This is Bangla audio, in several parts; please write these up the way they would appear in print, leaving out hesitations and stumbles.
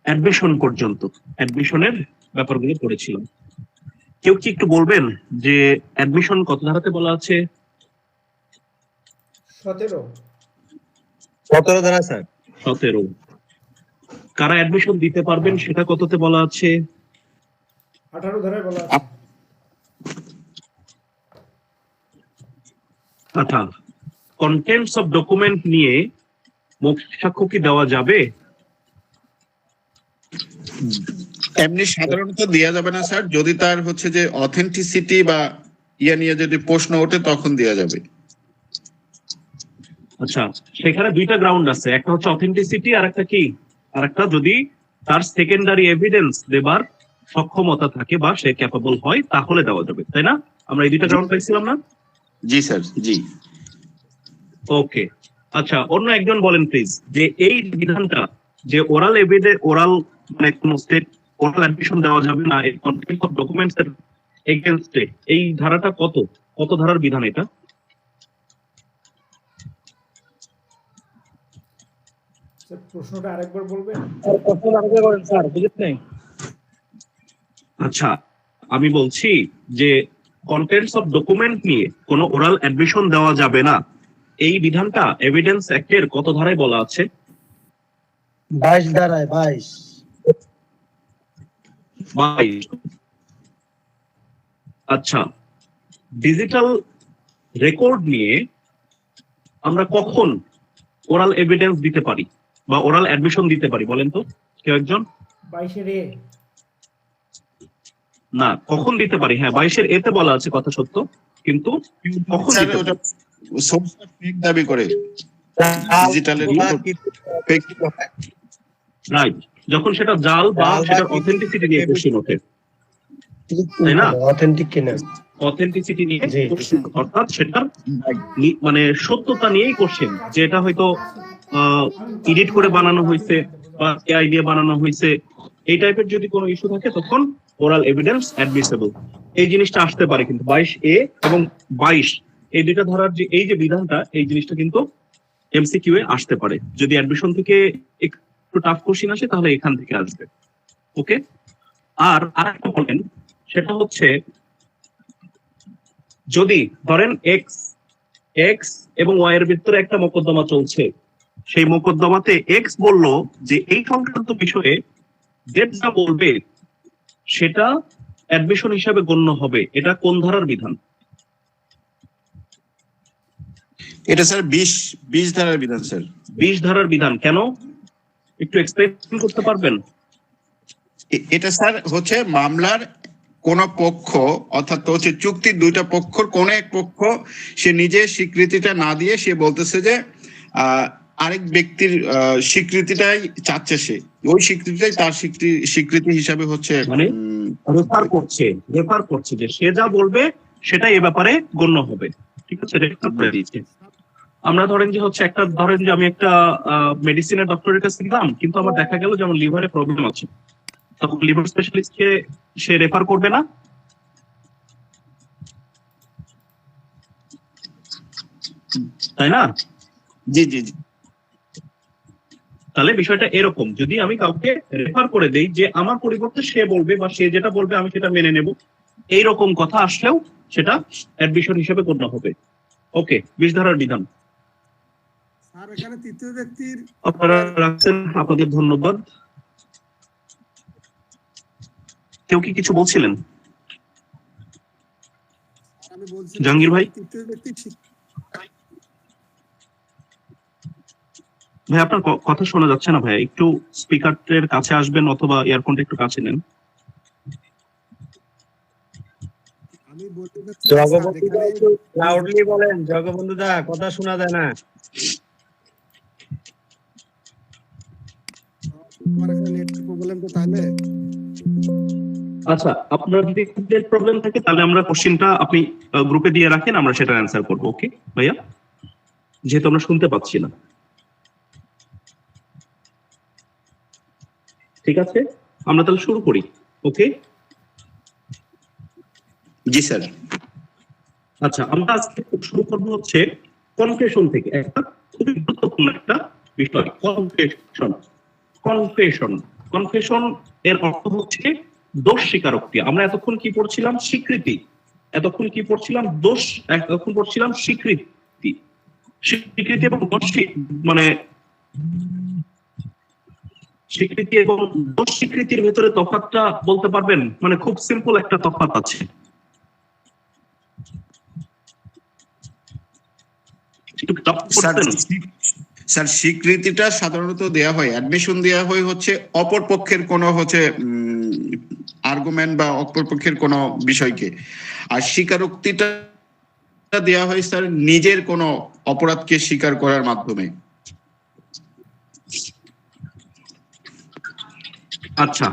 অ্যাডমিশন পর্যন্ত, অ্যাডমিশনের ব্যাপারগুলো পড়েছিলাম। কেউ কি একটু বলবেন যে অ্যাডমিশন কত ধারাতে বলা আছে? 17 ধারা স্যার। 17। কারা অ্যাডমিশন দিতে পারবেন সেটা কততে বলা আছে? 18 ধারায় বলা আছে। আচ্ছা, কন্টেন্টস অফ ডকুমেন্ট নিয়ে মৌখিক সাক্ষ্য কি দেওয়া যাবে? এমনি সাধারণত দেওয়া যাবে না স্যার, যদি তার হচ্ছে যে অথেন্টিসিটি বা ইয়া নিয়ে যদি প্রশ্ন ওঠে তখন দেওয়া যাবে। আচ্ছা, সেখানে দুইটা গ্রাউন্ড আছে, একটা হচ্ছে অথেন্টিসিটি আর একটা কি, আর একটা যদি তার সেকেন্ডারি এভিডেন্স দেবার সক্ষমতা থাকে বা সে ক্যাপাবল হয় তাহলে দেওয়া যাবে, তাই না? আমরা এই দুইটা গ্রাউন্ড পাইছিলাম না? জি স্যার, জি। ওকে, আচ্ছা, অন্য একজন বলেন প্লিজ যে এই বিধানটা যে ওরাল এভিডেন্স, ওরাল মানে কোন স্টেট ওরাল অ্যাডমিশন দেওয়া যাবে না এই কন্টেন্ট অফ ডকুমেন্টস এর এগেইনস্টে, এই ধারাটা কত কত ধারার বিধান এটা? প্রশ্নটা আরেকবার বলবেন? আচ্ছা, আমি বলছি যে কন্টেন্টস অফ ডকুমেন্ট নিয়ে কোনো ওরাল অ্যাডমিশন দেওয়া যাবে না, এই বিধানটা এভিডেন্স অ্যাক্টের কত ধারায় বলা আছে? 22 ধারায়। 22। আচ্ছা, ডিজিটাল রেকর্ড নিয়ে আমরা কখন ওরাল এভিডেন্স দিতে পারি বা ওরাল অ্যাডমিশন দিতে পারি বলেন তো কেউ একজন? 22 এর এ। না, কখন দিতে পারি? হ্যাঁ, 22 এতে বলা আছে কথা সত্য, কিন্তু কখন স্যার দিতে ওটা পারি? সোর্সটা ফেক দাবি করে, ডিজিটালের ফেক। রাইট, যখন সেটা জাল বা সেটার অথেন্টিসিটি নিয়ে কোশ্চেন ওঠে, তাই না? অথেন্টিক কিনা, অথেন্টিসিটি নিয়ে কোশ্চেন, অর্থাৎ সেটার মানে সত্যতা নিয়েই কোশ্চেন, যে এটা হয়তো এডিট করে বানানো হয়েছে বা এআই দিয়ে বানানো হয়েছে, এই টাইপের যদি কোনো ইস্যু থাকে তখন ওরাল এভিডেন্স অ্যাডমিসেবল এই জিনিসটা আসতে পারে। কিন্তু 22A এবং 22 এই দুইটা ধারার যে এই যে বিধানটা, এই জিনিসটা কিন্তু এমসিকিউ এ আসতে পারে। যদি অ্যাডমিশন থেকে একটু টাফ কোশ্চেন আসে তাহলে এখান থেকে আসবে। ওকে, আর আরেকটা বলেন, সেটা হচ্ছে যদি ধরেন এক্স এবং ওয়াই এর ভিতরে একটা মোকদ্দমা চলছে, সেই মোকদ্দমাতে এক্স বলল যে এই সংক্রান্ত বিষয়ে জেড যা বলবে সেটা অ্যাডমিশন হিসাবে গণ্য হবে, এটা কোন ধারার বিধান? এটা স্যার 20 ধারার বিধান স্যার। 20 ধারার বিধান, কেন একটু এক্সপ্লেইন করতে পারবেন? এটা স্যার হচ্ছে মামলার কোন পক্ষ, অর্থাৎ হচ্ছে চুক্তির দুইটা পক্ষর কোন এক পক্ষ সে নিজে স্বীকৃতিটা না দিয়ে সে বলতেছে যে আরেক ব্যক্তির স্বীকৃতিটাই চাচ্ছে, সে ওই স্বীকৃতিটাই তার স্বীকৃতি হিসাবে হচ্ছে মানে রেফার করছে যে সে যা বলবে সেটাই এ ব্যাপারে গণ্য হবে। ঠিক আছে, রেফার করে দিয়েছে। আমরা ধরেন যে হচ্ছে একটা, ধরেন যে আমি একটা মেডিসিনের ডক্টরের কাছে গেলাম, কিন্তু আমার দেখা গেল যেমন লিভারে প্রবলেম আছে, তখন লিভার স্পেশালিস্টকে সে রেফার করবে না? তাই না? জি জি জি। তাহলে বিষয়টা এরকম, যদি আমি কাউকে রেফার করে দেই যে আমার পরিবর্তে সে বলবে বা সে যেটা বলবে আমি সেটা মেনে নেব, এইরকম কথা আসলেও সেটা অ্যাডমিশন হিসেবে গণ্য হবে। ওকে, 20 ধারার বিধান। স্যার এখানে তৃতীয় ব্যক্তির আপনারা রাখছেন, আপনাদের ধন্যবাদ। কেউ কি কিছু বলছিলেন? আমি বলছি জাহাঙ্গীর ভাই? তৃতীয় ব্যক্তি ভাই আপনার কথা শোনা যাচ্ছে না ভাই, একটু স্পিকারের কাছে আসবেন অথবা ইয়ারফোনটা একটু কাছে নেন। আমি বলতে জগবন্ধু লাউডলি বলেন, জগবন্ধু দা কথা শোনা যায় না। আমার এখানে নেট প্রবলেম, তো তাহলে আচ্ছা, আপনার যদি নেট প্রবলেম থাকে তাহলে আমরা কোশ্চেনটা আপনি গ্রুপে দিয়ে রাখেন, আমরা সেটা অ্যান্সার করব। ওকে ভাইয়া, যেহেতু আমরা শুনতে পাচ্ছি না। ঠিক আছে, আমরা তাহলে শুরু করি। ওকে জি স্যার। আচ্ছা, আমরা আজকে শুরু করবো হচ্ছে কনফেশন থেকে, একটা খুবই গুরুত্বপূর্ণ একটা বিষয় কনফেশন। কনফেশন কনফেশন এর অর্থ হচ্ছে দোষ স্বীকারোক্তি। আমরা এতক্ষণ কি পড়ছিলাম? স্বীকৃতি। এতক্ষণ কি পড়ছিলাম? দোষ। এতক্ষণ পড়ছিলাম স্বীকৃতি। স্বীকৃতি এবং দোষ মানে স্বীকৃতি এবং দোষ স্বীকৃতির ভেতরে তফাৎটা বলতে পারবেন? মানে খুব সিম্পল একটা তফাৎ আছে। একটু tough করতেন। স্যার স্বীকৃতিটা সাধারণত দেয়া হয়, অ্যাডমিশন দেয়া হয় হচ্ছে অপর পক্ষের কোনো হচ্ছে আর্গুমেন্ট বা অপর পক্ষের কোনো বিষয়কে, আর স্বীকারোক্তিটা দেয়া হয় স্যার নিজের কোনো অপরাধকে স্বীকার করার মাধ্যমে। আচ্ছা,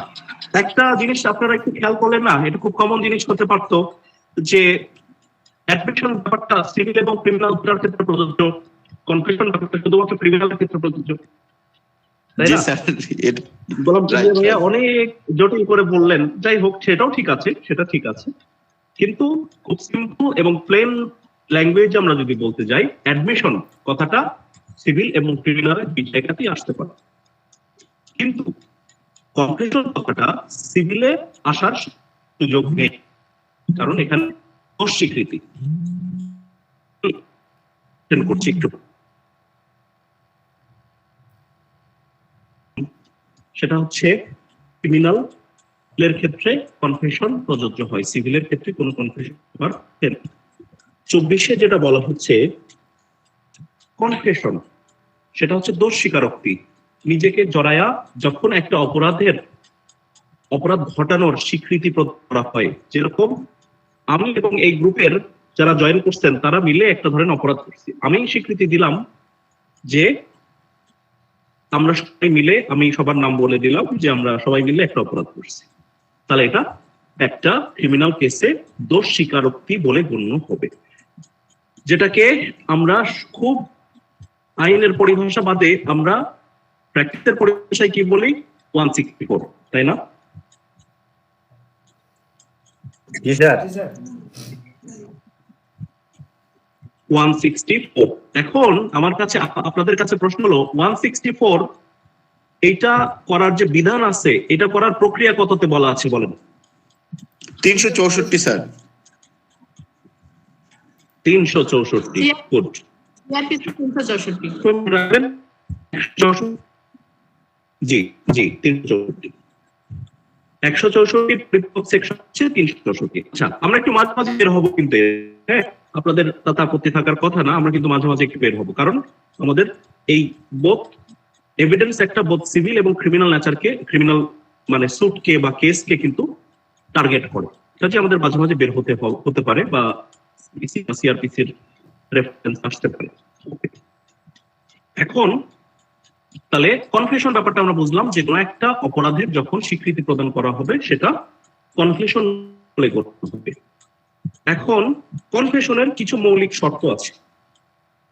একটা জিনিস আপনারা একটু খেয়াল করলেন না? এটা খুব কমন জিনিস হতে পারতো যে অ্যাডমিশন ব্যাপারটা সিভিল এবং ক্রিমিনাল দুটার ক্ষেত্রে প্রযোজ্য, কনফেশন ব্যাপারটা শুধুমাত্র ক্রিমিনালের ক্ষেত্রে প্রযোজ্য, তাই জি না? স্যার, গোলাম Right, কিবরিয়া ভাইয়া right. অনেক জটিল করে বললেন। যাই হোক, সেটাও ঠিক আছে, সেটা ঠিক আছে, কিন্তু খুব সিম্পল এবং প্লেন ল্যাঙ্গুয়েজ আমরা যদি বলতে যাই, অ্যাডমিশন কথাটা সিভিল এবং ক্রিমিনালের দুই জায়গাতেই আসতে পারে, কিন্তু কনফেশন কথাটা সিভিলে আসার সুযোগ নেই, কারণ এখানে দোষ স্বীকৃতি করছি একটু। সেটা হচ্ছে ক্রিমিনাল এর ক্ষেত্রে কনফেশন প্রযোজ্য হয়, সিভিলের ক্ষেত্রে কোনো কনফেশন করার ক্ষেত্রে। 24-এ যেটা বলা হচ্ছে কনফেশন, সেটা হচ্ছে দোষ স্বীকারোক্তি। নিজেকে জড়ায়া যখন একটা অপরাধ ঘটানোর স্বীকৃতি প্রদান করা হয়, যেরকম আমি এবং এই গ্রুপের যারা জয়েন করছেন তারা মিলে একটা ধরনের অপরাধ করছি, আমি স্বীকৃতি দিলাম যে আমরা সবাই মিলে, আমি সবার নাম বলে দিলাম যে আমরা সবাই মিলে একটা অপরাধ করছি, তাহলে এটা একটা ক্রিমিনাল কেসে দোষ স্বীকারোক্তি বলে গণ্য হবে, যেটাকে আমরা খুব আইনের পরিভাষা বাদে আমরা প্র্যাকটিসের পরিভাষায় কি বলি? 164, তাই না? জি স্যার। জি স্যার। 164। এখন আমার কাছে আপনাদের কাছে প্রশ্ন হলো 164 এইটা করার যে বিধান আছে, এটা করার প্রক্রিয়া কততে বলা আছে বলেন? 364 স্যার। 364। গুড। জি জি, 364। 164 পরিপূরক সেকশন হচ্ছে 364। আচ্ছা, আমরা একটু মাঝে মাঝে বের হবো কিন্তু, হ্যাঁ, আপনাদের তাতে আপত্তি থাকার কথা না, আমরা কিন্তু মাঝে মাঝে একটু বের হবো, কারণ আমাদের এই বোথ এভিডেন্স একটা বোথ সিভিল এবং ক্রিমিনাল নেচারকে, ক্রিমিনাল মানে সুটকে বা কেসকে কিন্তু টার্গেট করে, কাজে আমাদের মাঝে মাঝে বের হতে পারে বা সিআরপিসির রেফারেন্স আসতে পারে। এখন তাহলে কনফেশন ব্যাপারটা আমরা বুঝলাম, যে কোনো একটা অপরাধের যখন স্বীকৃতি প্রদান করা হবে সেটা কনফেশন বলে করতে হবে। এখন কনফেশনের কিছু মৌলিক শর্ত আছে,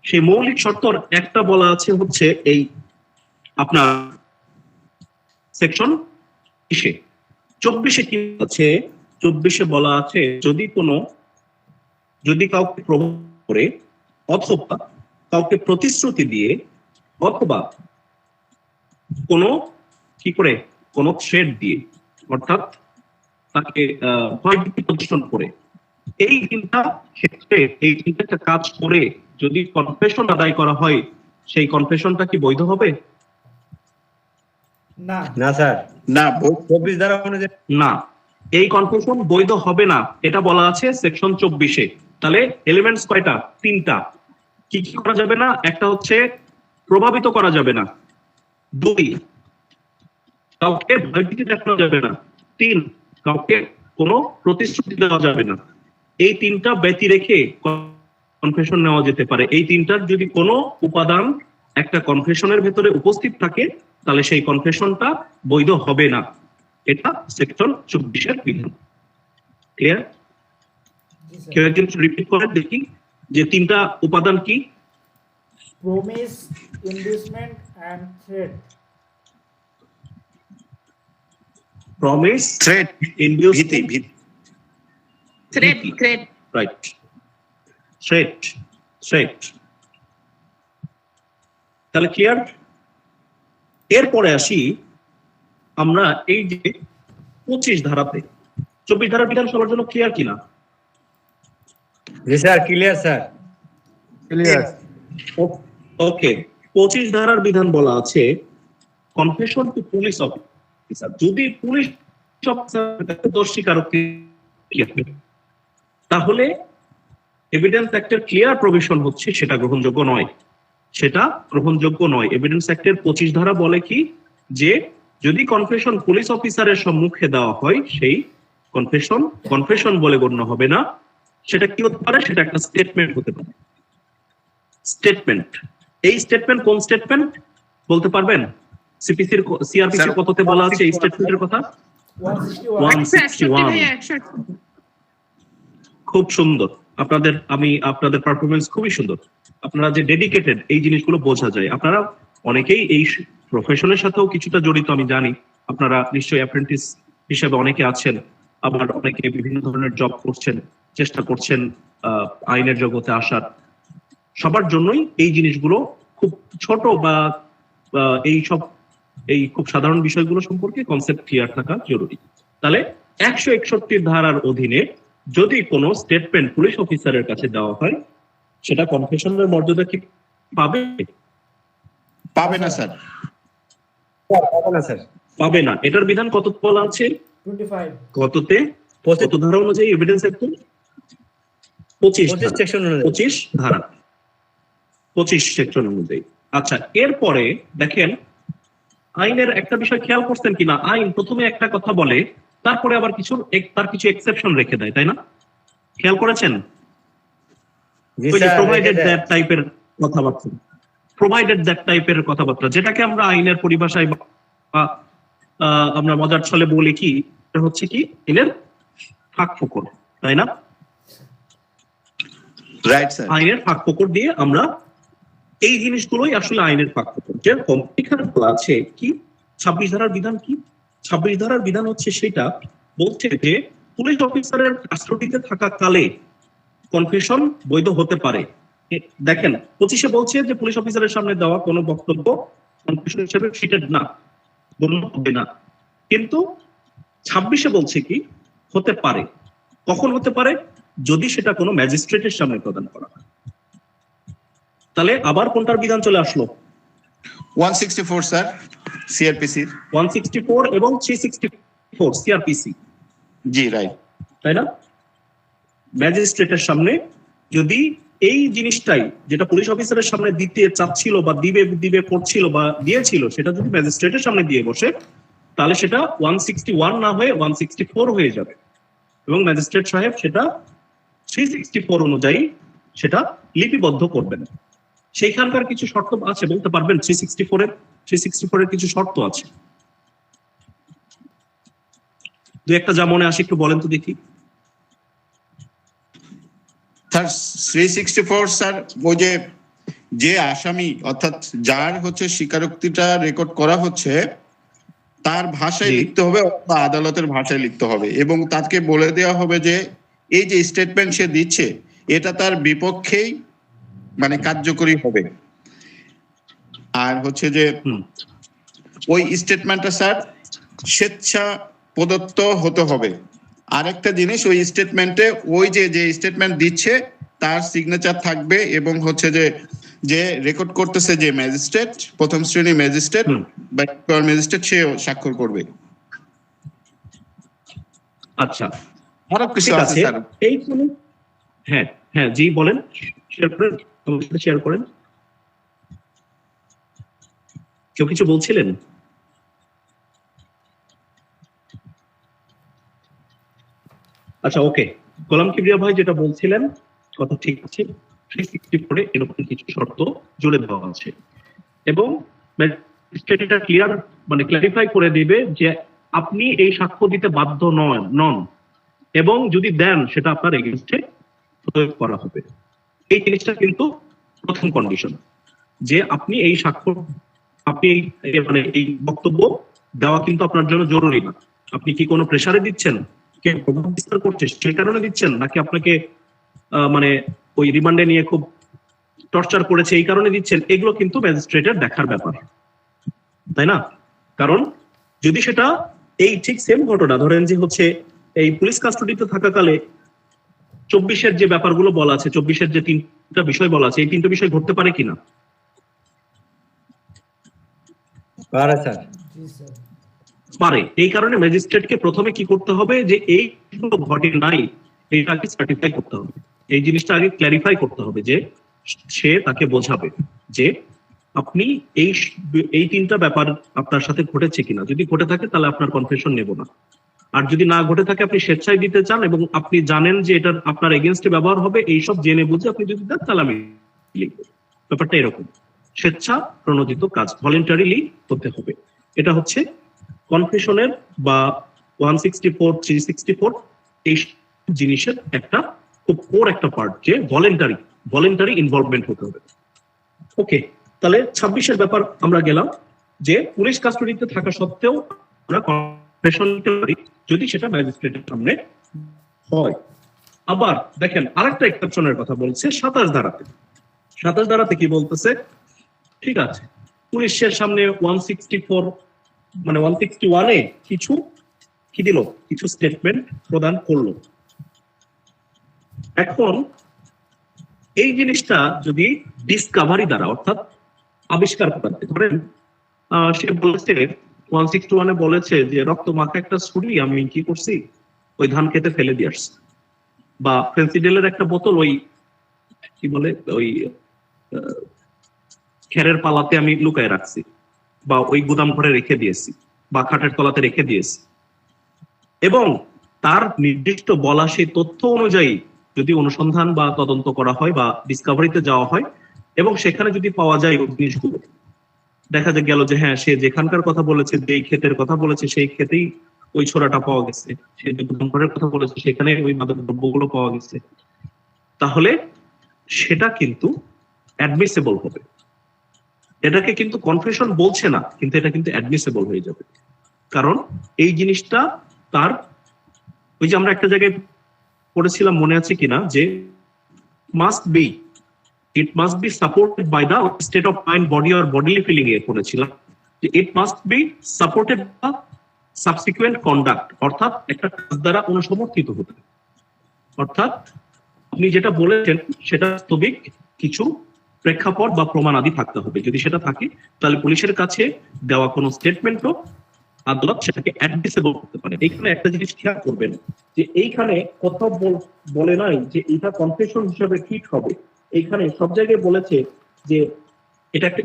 সেই মৌলিক শর্তর একটা বলা আছে হচ্ছে এই আপনার সেকশন 24-এ কি আছে? 24-এ বলা আছে যদি কাউকে প্রভাব করে অথবা কাউকে প্রতিশ্রুতি দিয়ে অথবা কোনো কি করে কোনো থ্রেট দিয়ে, অর্থাৎ তাকে ভয়ভীতি প্রদর্শন করে, এই তিনটা ক্ষেত্রে, এই তিনটা কাজ করে যদি কনফেশন আদায় করা হয়, সেই কনফেশনটা কি বৈধ হবে? না। না স্যার, না, 24 ধারা অনুযায়ী না, এই কনফেশন বৈধ হবে না, এটা বলা আছে সেকশন 24-এ। তাহলে এলিমেন্টস কয়টা? 3টা। কি কি করা যাবে না? একটা হচ্ছে প্রভাবিত করা যাবে না, 2 কাউকে ভয়ভীতি দেখানো যাবে না, 3 কাউকে কোনো প্রতিশ্রুতি দেওয়া যাবে না। এই 3টা ব্যতি রেখে কনফেশন নেওয়া যেতে পারে। এই 3টার যদি কোনো উপাদান একটা কনফেশনের ভেতরে উপস্থিত থাকে, তাহলে সেই কনফেশনটা বৈধ হবে না। এটা সেকশন 24-এর বিধান। ক্লিয়ার? জি স্যার। কেউ একজন রিপিট করে দেখি যে 3টা উপাদান কি? Promise, inducement and threat. Promise, threat, inducement, ভীতি। Threat right, threat. তাহলে ক্লিয়ার? এরপরে আসি আমরা এই যে 25 ধারাতে। 24 ধারার বিধান সবার জন্য ক্লিয়ার কিনা? জি স্যার, ক্লিয়ার স্যার, ক্লিয়ার। ওকে, 25 ধারার বিধান বলা আছে কনফেশন টু পুলিশ অফিসার। যদি পুলিশ অফিসার দোষ স্বীকারোক্তি তাহলে এভিডেন্স অ্যাক্টের ক্লিয়ার প্রভিশন হচ্ছে সেটা গ্রহণযোগ্য নয়, সেটা গ্রহণযোগ্য নয়। এভিডেন্স অ্যাক্টের 25 ধারা বলে কি, যে যদি কনফেশন পুলিশ অফিসারের সম্মুখে দেওয়া হয় সেই কনফেশন বলে গণ্য হবে না। সেটা কি হতে পারে? সেটা একটা স্টেটমেন্ট হতে পারে। স্টেটমেন্ট, এই স্টেটমেন্ট কোন স্টেটমেন্ট বলতে পারবেন? সিপিসির সিআরপিসির কততে বলা আছে এই স্টেটমেন্টের কথা? 161। খুব সুন্দর, আপনাদের পারফরমেন্স খুবই সুন্দর। আপনারা যে ডেডিকেটেড এই জিনিসগুলো বোঝা যায়। আপনারা অনেকেই এই প্রফেশনের সাথেও কিছুটা জড়িত আমি জানি। আপনারা নিশ্চয়ই অ্যাপ্রেন্টিস হিসেবে অনেকে আছেন, আবার অনেকে বিভিন্ন ধরনের জব করছেন, চেষ্টা করছেন আইনের জগতে আসার। সবার জন্যই এই জিনিসগুলো খুব ছোট বা এই খুব সাধারণ বিষয়গুলো সম্পর্কে কনসেপ্ট ক্লিয়ার থাকা জরুরি। তাহলে 161 ধারার অধীনে যদি কোনো স্টেটমেন্ট পুলিশ অফিসারের কাছে দেওয়া হয় সেটা কনফেশনের মর্যাদা কি পাবে? পাবে না স্যার, পাবে না স্যার, পাবে না। এটার বিধান কত বলা আছে? 25 কততে? কত ধারা অনুযায়ী এভিডেন্স অ্যাক্ট? 25 সেকশন অনুযায়ী। 25 ধারা, 25 সেকশন অনুযায়ী। আচ্ছা, এরপরে দেখেন আইনের একটা বিষয় খেয়াল করছেন কিনা, আইন প্রথমে একটা কথা বলে তারপরে আবার তার কিছু এক্সেপশন রেখে দেয়, তাই না? খেয়াল করেছেন? জি ওই যে স্যার, প্রোভাইডেড দ্যাট টাইপের কথাবার্তা, প্রোভাইডেড দ্যাট টাইপের কথাবার্তা, যেটাকে আমরা আইনের পরিভাষায় বা আমরা মজার ছলে বলি কি, এটা হচ্ছে কি আইনের ফাঁকফোকর, তাই না? Right sir. আইনের ফাঁকফোকর দিয়ে আমরা এই জিনিসগুলোই আসলে আইনের ফাঁকফোকর। যেরকম এখানে বলা আছে কি 26 ধারার বিধান কি? 26 ধারার বিধান হচ্ছে সেটা বলছে যে পুলিশ অফিসারের কাস্টডিতে থাকা কালে কনফেশন বৈধ হতে পারে। দেখেন 25-এ বলছে যে পুলিশ অফিসারের সামনে দেওয়া কোনো বক্তব্য কনফেশন হিসেবে ট্রিটেড না, গণ্য হবে না। কিন্তু 26-এ বলছে কি হতে পারে। কখন হতে পারে? যদি সেটা কোনো ম্যাজিস্ট্রেটের সামনে প্রদান করা হয়। তাহলে আবার কোনটার বিধান চলে আসলো? 164 স্যার, সিআরপিসি। 164 এবং 364 সিআরপিসি, জি রাইট। তাই না? ম্যাজিস্ট্রেটের সামনে যদি এই জিনিসটাই যেটা পুলিশ অফিসারের সামনে দিতে চাচ্ছিল বা দিবে করছিল বা দিয়েছিল সেটা যদি ম্যাজিস্ট্রেটের সামনে দিয়ে বসে, তাহলে সেটা 161 না হয়ে 164 হয়ে যাবে এবং ম্যাজিস্ট্রেট সাহেব সেটা 364 অনুযায়ী সেটা লিপিবদ্ধ করবেন। সেইখানকার কিছু শর্ত আছে, বলতে পারবেন? 364 এর কিছু শর্ত আছে, দু একটা যা মনে আসে একটু বলেন তো দেখি। স্যার 364 স্যার, ওই যে আসামি অর্থাৎ যার হচ্ছে স্বীকারোক্তিটা রেকর্ড করা হচ্ছে তার ভাষায় জি। লিখতে হবে বা আদালতের ভাষায় লিখতে হবে, এবং তাকে বলে দেওয়া হবে যে এই যে স্টেটমেন্ট সে দিচ্ছে এটা তার বিপক্ষেই মানে কার্যকরী হবে। আর হচ্ছে যে ওই স্টেটমেন্টটা স্যার স্বেচ্ছা প্রদত্ত হতে হবে। আরেকটা জিনিস, ওই স্টেটমেন্টে ওই যে স্টেটমেন্ট দিচ্ছে তার সিগনেচার থাকবে, এবং হচ্ছে যে রেকর্ড করতেছে যে ম্যাজিস্ট্রেট, প্রথম শ্রেণী ম্যাজিস্ট্রেট বা ম্যাজিস্ট্রেট, সে স্বাক্ষর করবে। আচ্ছা, আরো কিছু ঠিক আছে আছে। স্যার। এইখানে হ্যাঁ জি বলেন, শেয়ার করেন, আমার সাথে শেয়ার করেন। কেউ কিছু বলছিলেন? আচ্ছা, ওকে, গোলাম কিবরিয়া ভাই যেটা বলছিলেন কথা ঠিক আছে। 364 এরকম কিছু শর্ত জুড়ে দেওয়া আছে এবং ম্যাজিস্ট্রেট এটা ক্লারিফাই করে দিবে যে আপনি এই সাক্ষ্য দিতে বাধ্য নন এবং যদি দেন সেটা আপনার এগেইনস্টে প্রয়োগ করা হবে। এই জিনিসটা কিন্তু প্রথম কন্ডিশন, যে আপনি এই সাক্ষ্য এই বক্তব্য দেওয়া কিন্তু আপনার জন্য জরুরি না। আপনি কি কোনো প্রেসারে দিচ্ছেন, কে প্রভাব বিস্তার করছে সেই কারণে দিচ্ছেন, নাকি আপনাকে ওই রিমান্ডে নিয়ে খুব টর্চার করেছে এই কারণে দিচ্ছেন, এগুলো কিন্তু ম্যাজিস্ট্রেটের দেখার ব্যাপার। তাই না? কারণ যদি সেটা এই ঠিক সেম ঘটনা ধরেন যে হচ্ছে এই পুলিশ কাস্টডিতে থাকাকালে 24-এর যে ব্যাপারগুলো বলা আছে, 24-এর যে 3টা বিষয় বলা আছে, এই 3টা বিষয় ঘটতে পারে কিনা? পারে স্যার। জি স্যার। পারে। এই কারণে ম্যাজিস্ট্রেটকে প্রথমে কি করতে হবে যে এইগুলো ঘটে নাই এইটাকে সার্টিফাই করতে হবে, এই জিনিসটা আগে ক্ল্যারিফাই করতে হবে, যে সে তাকে বোঝাবে যে আপনি এই 3টা ব্যাপার আপনার সাথে ঘটেছে কিনা। যদি ঘটে থাকে তাহলে আপনার কনফেশন নেব না, আর যদি না ঘটে থাকে আপনি স্বেচ্ছায় দিতে চান এবং আপনি জানেন যে এটা আপনার এগেনস্টে ব্যবহার হবে, এইসব জেনে বুঝে আপনি যদি দেন তাহলে আমি লিখবো। ব্যাপারটা এরকম, স্বেচ্ছা প্রণোদিত কাজ, ভলেন্টারিলি হতে হবে। এটা হচ্ছে কনফেশনের বা 164, 364 এই জিনিসের একটা খুব কোর একটা পার্ট, যে ভলেন্টারি ইনভলভমেন্ট হতে হবে। ওকে, তাহলে 26-এর ব্যাপার আমরা গেলাম, যে পুলিশ কাস্টডিতে থাকা সত্ত্বেও আমরা কনফেশন নিতে পারি যদি সেটা ম্যাজিস্ট্রেটের সামনে হয়। আবার দেখেন আরেকটা এক্সেপশনের কথা বলছে 27 ধারাতে। 27 ধারাতে কি বলতেছে? ঠিক আছে, পুলিশের সামনে 164 মানে 161-এ কিছু কি দিল, কিছু স্টেটমেন্ট প্রদান করলো। এখন এই জিনিসটা যদি ডিসকাভারি দ্বারা অর্থাৎ আবিষ্কার করতে ধরেন, সে বলেছে 161-এ বলেছে যে রক্ত মাখা একটা ছুরি আমি কি করছি, ওই ধান খেতে ফেলে দিয়ে আসছি, বা ফেন্সিডেলের একটা বোতল ওই কি বলে ওই খেরের পালাতে আমি লুকায় রাখছি, বা ওই গুদাম ঘরে রেখে দিয়েছি, বা খাটের তলাতে রেখে দিয়েছি, এবং তার নির্দিষ্ট বলা সেই তথ্য অনুযায়ী যদি অনুসন্ধান বা তদন্ত করা হয় বা ডিসকাভারিতে যাওয়া হয়, এবং সেখানে যদি পাওয়া যায় ওই জিনিসগুলো, দেখা গেল যে হ্যাঁ সে যেখানকার কথা বলেছে, যেই ক্ষেতের কথা বলেছে সেই ক্ষেতেই ওই ছোড়াটা পাওয়া গেছে, সে যে গুদাম ঘরের কথা বলেছে সেখানে ওই মাদক দ্রব্যগুলো পাওয়া গেছে, তাহলে সেটা কিন্তু অ্যাডমিসেবল হবে। এটাকে কিন্তু কনফেশন বলছে না, কিন্তু এটা কিন্তু অ্যাডমিসেবল হয়ে যাবে। কারণ এই জিনিসটা তার ওই যে আমরা একটা জায়গায় পড়েছিলাম, মনে আছে কিনা, যে it must be supported by the state of mind, body or bodily feeling এ পড়েছিলাম, যে it must be supported by subsequent conduct, অর্থাৎ একটা কাজ দ্বারা অনুসমর্থিত হতে। অর্থাৎ আপনি যেটা বলেছেন সেটা বাস্তবিক কিছু প্রেক্ষাপট বা প্রমাণাদি থাকতে হবে। যদি সেটা থাকে তাহলে পুলিশের কাছে দেওয়া কোনো স্টেটমেন্টও আদালত সেটাকে অ্যাডমিসেবল করতে পারে। এইখানে একটা জিনিস খেয়াল করবেন, যে এইখানে কোথাও বলে নাই যে এটা কনফেশন হিসেবে ঠিক হবে। এইখানে সব জায়গায় বলেছে যে এটা একটা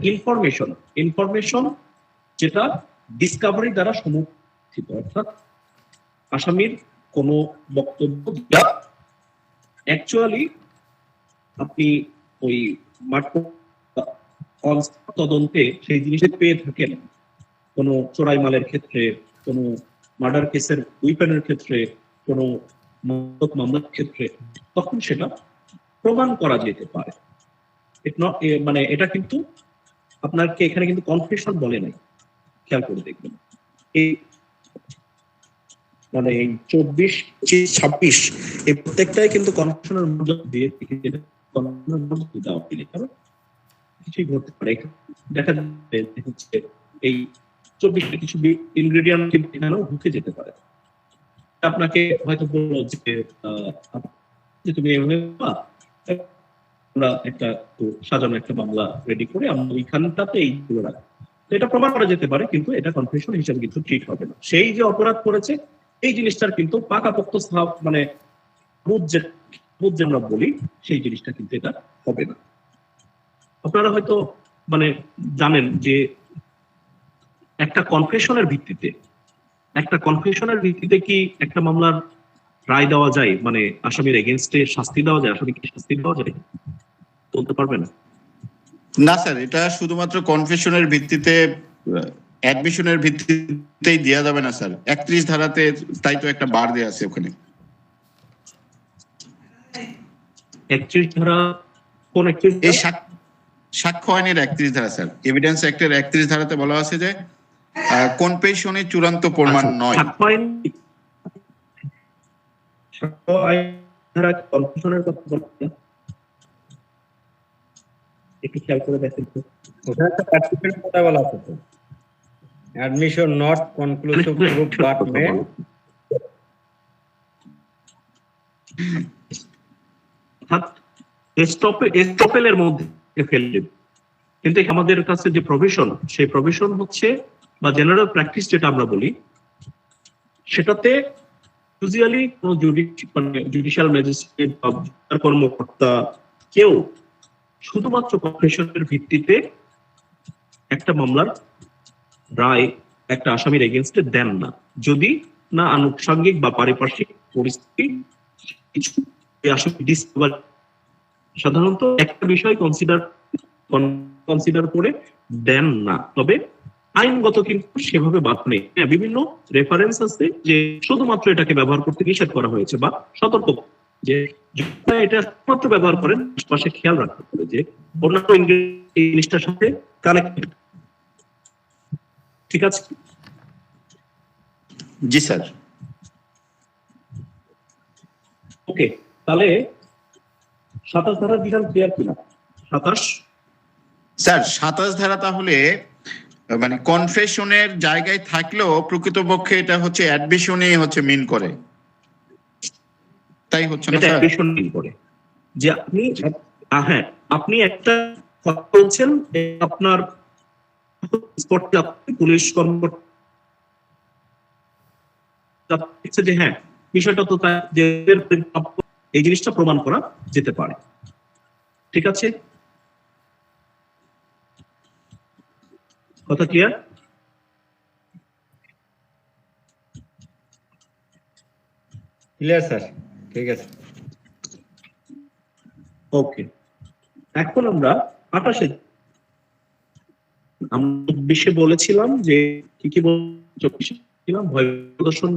ইনফরমেশন যেটা ডিসকাভারি দ্বারা সমর্থিত, অর্থাৎ আসামির কোনো বক্তব্য অ্যাকচুয়ালি আপনি ওই তদন্তে সেই জিনিসটা পেয়ে থাকেন, কোনো চোরাই মালের ক্ষেত্রে, কোনো মার্ডার কেসের উইপেনের ক্ষেত্রে, কোনো মামলার ক্ষেত্রে, তখন সেটা প্রমাণ করা যেতে পারে। মানে এটা কিন্তু আপনাকে এখানে কিন্তু কনফেশন বলে নাই, খেয়াল করে দেখবেন। এই মানে এই 24, 26 এই প্রত্যেকটাই কিন্তু কনফেশনের মধ্যে দিয়ে কিছুই ঘটতে পারে। দেখা যাচ্ছে হচ্ছে এই 24 কিছু ইনগ্রেডিয়েন্ট কিন্তু এখানেও ঢুকে যেতে পারে। আপনাকে হয়তো বললো যে তুমি আমরা একটা সাজানো একটা মামলা রেডি করে আমরা ওইখানটাতে এইগুলো রাখি, এটা প্রমাণ করা যেতে পারে, কিন্তু এটা কনফেশন হিসেবে কিন্তু ট্রিট হবে না। সেই যে অপরাধ করেছে এই জিনিসটার কিন্তু পাকাপোক্ত মানে আমরা বলি সেই জিনিসটা কিন্তু এটা হবে না। আপনারা হয়তো মানে জানেন যে একটা কনফেশনের ভিত্তিতে কি একটা মামলার রায় দেওয়া যায়, মানে আসামির এগেইনস্টে শাস্তি দেওয়া যায়, আসামিকে শাস্তি দেওয়া যায়, বলতে পারবে না? না স্যার, এটা শুধুমাত্র কনফেশনের ভিত্তিতে, অ্যাডমিশনের ভিত্তিতেই দেওয়া যাবে না স্যার। 31 ধারাতে তাই তো একটা বার দেয়া আছে ওখানে। 31 ধারা কোন 31? এই সাক্ষ্য আইনের 31 ধারা স্যার, এভিডেন্স অ্যাক্টের 31 ধারাতে বলা আছে যে কনফেশনই চূড়ান্ত প্রমাণ নয়। সাক্ষ্য আইন ধারা কনফেশনের কথা বলতে একটু খেয়াল করে দেখেন তো। ওটা একটা পার্টিকুলার কথা বলা আছে তো। admission not conclusive proof but may এস্টপেলের মধ্যে ফেলে দেবে। কিন্তু আমাদের কাছে যে প্রভিশন, সেই প্রভিশন হচ্ছে বা জেনারেল প্র্যাকটিস যেটা আমরা বলি, সেটাতে ইউজুয়ালি কোনো জুডিশিয়াল ম্যাজিস্ট্রেট বা কর্মকর্তা কেউ শুধুমাত্র কনফেশনের ভিত্তিতে একটা মামলার রায় একটা আসামির এগেনস্টে দেন না, যদি না আনুষঙ্গিক বা পারিপার্শ্বিক পরিস্থিতি কিছু আসামি ডিসকভার, সাধারণত একটা বিষয় কনসিডার করে দেন না। তবে আইনগত কিন্তু সেভাবে বাদ নেই। হ্যাঁ, বিভিন্ন রেফারেন্স আছে যে শুধুমাত্র এটাকে ব্যবহার করতে নিষেধ করা হয়েছে বা সতর্ক, যে এটা শুধুমাত্র ব্যবহার করেন পাশে খেয়াল রাখতে হবে যে অন্যান্য এই জিনিসটার সাথে কানেক্টেড। ঠিক আছে? জি স্যার। ওকে, তাহলে 27 ধারা বিধান ক্লিয়ার কিনা? 27 স্যার 27 ধারা তাহলে মানে কনফেশনের জায়গায় থাকলেও প্রকৃতপক্ষে এটা হচ্ছে অ্যাডমিশনই হচ্ছে মিন করে, তাই হচ্ছে না এটা স্যার? অ্যাডমিশন মিন করে যে আপনি হ্যাঁ, আপনি একটা কথা বলছেন, আপনার স্পটে আপনি পুলিশ কর্মকর্তা যে হ্যাঁ বিষয়টা তো তাই, যে এই জিনিসটা প্রমাণ করা যেতে পারে। ঠিক আছে, কথা ক্লিয়ার? ক্লিয়ার স্যার, ঠিক আছে। ওকে, এখন আমরা 28 আমরা 24 বলেছিলাম যে কি কি 24 ছিলাম, ভয় প্রদর্শন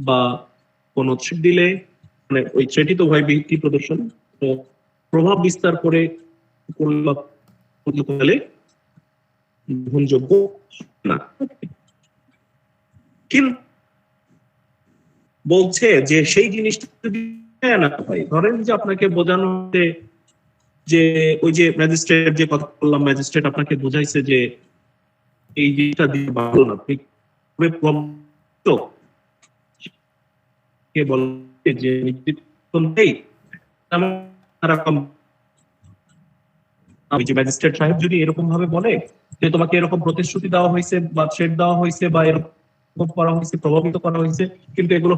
বা কোন থ্রেট দিলে, মানে ওই থ্রেটই তো ভয় ভীতি প্রদর্শন, তো প্রভাব বিস্তার করে করলে গ্রহণযোগ্য না। কিন্তু বলছে যে সেই জিনিসটা যদি না হয়, ধরেন যে আপনাকে বোঝানো হচ্ছে যে ওই যে ম্যাজিস্ট্রেট যে কথা বললাম, ম্যাজিস্ট্রেট আপনাকে বোঝাইছে যে এই জিনিসটা দিয়ে ভালো না, কে বলে যে ম্যাজিস্ট্রেট সাহেব যদি এরকম ভাবে বলে যে তোমাকে এরকম প্রতিশ্রুতি দেওয়া হয়েছে বা থ্রেট দেওয়া হয়েছে বা এরকম করা হয়েছে, প্রভাবিত করা হয়েছে, কিন্তু এগুলো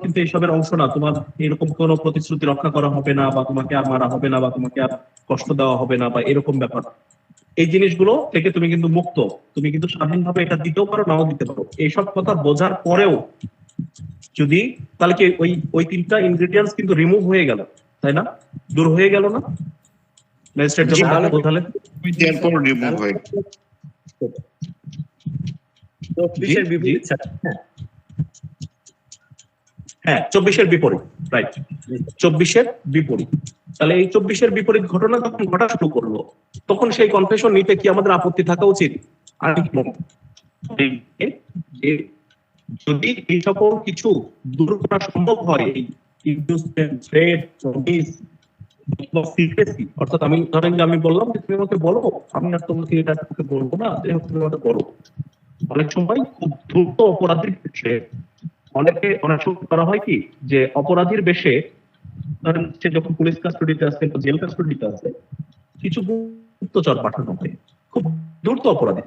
কিন্তু এইসবের অংশ না, তোমার এরকম কোনো প্রতিশ্রুতি রক্ষা করা হবে না, বা তোমাকে আর মারা হবে না, বা তোমাকে আর কষ্ট দেওয়া হবে না, বা এরকম ব্যাপার, এই জিনিসগুলো থেকে তুমি কিন্তু মুক্ত, তুমি কিন্তু স্বাধীনভাবে এটা দিতেও পারো, নাও দিতে পারো। এইসব কথা বোঝার পরেও যদি, তাহলে কি ওই তিনটা ইনগ্রেডিয়েন্টস কিন্তু রিমুভ হয়ে গেল, তাই না? দূর হয়ে গেল না ম্যাজিস্ট্রেট যখন বোঝালেন? এরপর রিমুভ হয়ে তো পুলিশের বিপরীত স্যার। হ্যাঁ, 24-এর বিপরীত, রাইট, 24-এর বিপরীত। তাহলে এই 24-এর বিপরীত ঘটনা যখন ঘটা শুরু করলো, তখন সেই কনফেশন নিতে কি আমাদের আপত্তি থাকা উচিত? আর যদি এই সকল কিছু দূর করা সম্ভব হয়, অর্থাৎ আমি ধরেন যে আমি বললাম যে তুমি আমাকে বলো, আমি আর তোমাকে এটা বলবো না, তুমি আমাকে বলো। অনেক সময় খুব দ্রুত অপরাধীর ক্ষেত্রে অনেক সময় করা হয় কি, যে অপরাধীর বেশে ধরেন সে যখন পুলিশ কাস্টডিতে আছে বা জেল কাস্টডিতে আছে, কিছু গুপ্তচর পাঠানো হয় খুব দ্রুত অপরাধী,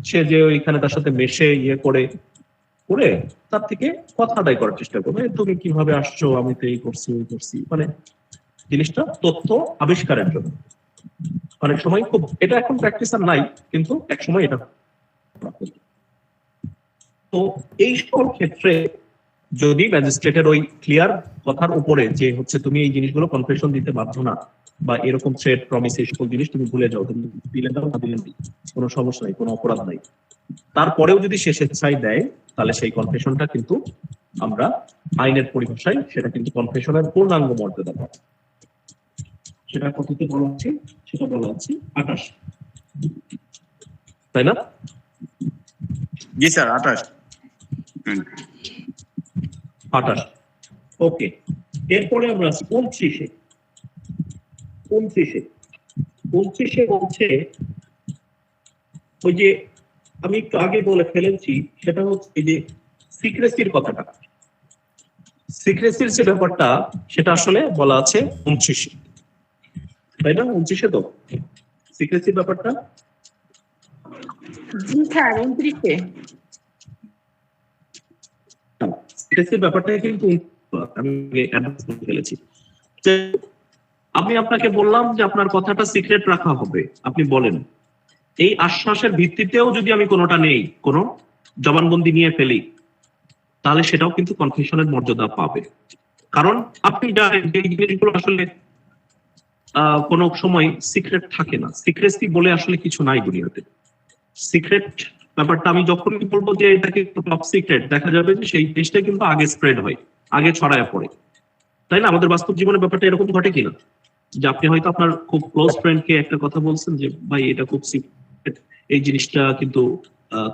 সে যে ওইখানে তার সাথে মেশে করে তার থেকে কথা আদায় করার চেষ্টা করবে, তুমি কিভাবে আসছো, আমি তো এই করছি ওই করছি, মানে জিনিসটা তথ্য আবিষ্কারের জন্য। অনেক সময় খুব, এটা এখন প্র্যাকটিস আর নাই, কিন্তু এক সময় এটা। তো এই সকল ক্ষেত্রে যদি ম্যাজিস্ট্রেটের ওই ক্লিয়ার কথার উপরে যে হচ্ছে তুমি এই জিনিসগুলো কনফেশন দিতে বাধ্য না, বা এরকম থ্রেট প্রমিস এই সকল জিনিস তুমি ভুলে যাও, তুমি দিলে দাও না দিলে কোনো সমস্যা নাই, কোনো অপরাধ নাই, তারপরেও যদি সে স্বেচ্ছায় দেয়, তাহলে সেই কনফেশনটা কিন্তু আমরা আইনের পরিভাষায় সেটা কিন্তু কনফেশনের পূর্ণাঙ্গ মর্যাদা পায়। সেটা কতটি বলা হচ্ছে? সেটা বলা হচ্ছে 28, তাই না? জি স্যার 28। ওকে, এরপরে আমরা 29-এ বলছে ওই যে আমি একটু আগে বলে ফেলেছি, সেটা হচ্ছে এই যে সিক্রেসির কথাটা, সিক্রেসির যে ব্যাপারটা সেটা আসলে বলা আছে 29, তাই না? 29 তো সিক্রেসির ব্যাপারটা। জি স্যার 29-এ। সিক্রেসির ব্যাপারটা কিন্তু আমি অ্যাডভান্স করে ফেলেছি। যে আমি আপনাকে বললাম যে আপনার কথাটা সিক্রেট রাখা হবে, আপনি বলেন এই আশ্বাসের ভিত্তিতেও যদি আমি কোনোটা নেই, কোনো জবানবন্দি নিয়ে ফেলি, তাহলে সেটাও কিন্তু কনফেশনের মর্যাদা পাবে। কারণ আপনি জানেন যে এই জিনিসগুলো আসলে কোনো সময় সিক্রেট থাকে না, সিক্রেসি বলে আসলে কিছু নাই দুনিয়াতে। সিক্রেট ব্যাপারটা আমি যখনই বলবো যে এটা কিন্তু টপ সিক্রেট, দেখা যাবে যে সেই জিনিসটা কিন্তু আগে স্প্রেড হয়, আগে ছড়ায় পড়ে, তাই না? আমাদের বাস্তব জীবনের ব্যাপারটা এরকম ঘটে কিনা, যে আপনি হয়তো আপনার খুব ক্লোজ ফ্রেন্ডকে একটা কথা বলছেন যে ভাই এটা খুব সিক্রেট, এই জিনিসটা কিন্তু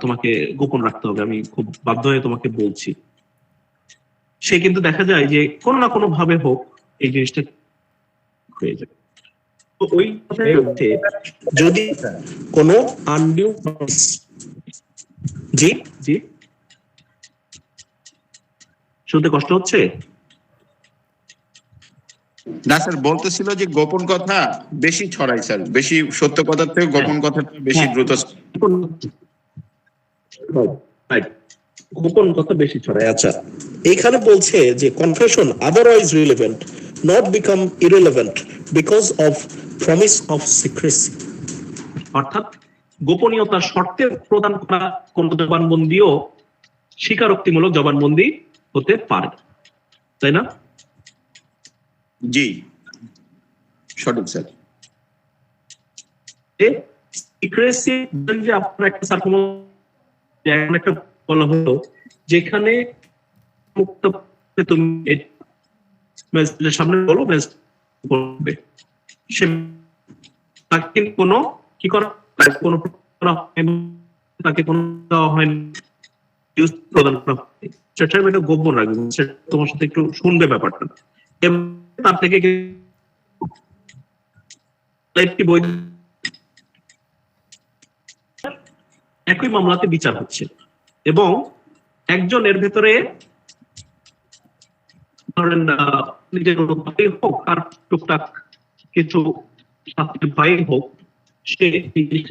তোমাকে গোপন রাখতে হবে, আমি খুব বাধ্য হয়ে তোমাকে বলছি। সে কিন্তু দেখা যায় যে কোনো না কোনো ভাবে হোক এই জিনিসটা হয়ে যায়। তো ওই কথাই হচ্ছে, যদি কোনো আনডিউ, জি জি শুনতে কষ্ট হচ্ছে? না স্যার, বলতেছিল যে গোপন কথা বেশি ছড়ায় স্যার, বেশি সত্য কথার থেকে গোপন কথাটা বেশি দ্রুত। Right. গোপন কথা বেশি ছড়ায়। আচ্ছা, এইখানে বলছে যে confession otherwise relevant not become irrelevant because of promise of secrecy, অর্থাৎ গোপনীয়তার শর্তে প্রদান করা কোন জবানবন্দিও স্বীকারোক্তিমূলক জবানবন্দি হতে পারে, তাই না? জি সঠিক স্যার। সিক্রেসি যে আপনার একটা একটা বলা হলো যেখানে তুমি ম্যাজিস্ট্রেটের সামনে বলো, ম্যাজিস্ট্রেট করবে, সে তাকে কোনো কি করা, কোনো তাকে কোনো দেওয়া হয়নি, প্রদান করা হয়নি, সেটা আমি একটা গোপন রাখবো, সেটা তোমার সাথে একটু শুনবে ব্যাপারটা, এবং তার থেকে একটি বই একই মামলাতে বিচার হচ্ছে এবং একজন এর ভেতরে ধরেন নিজের ভাই হোক আর টুকটাক কিছু ছাত্রীর ভাই হোক, সে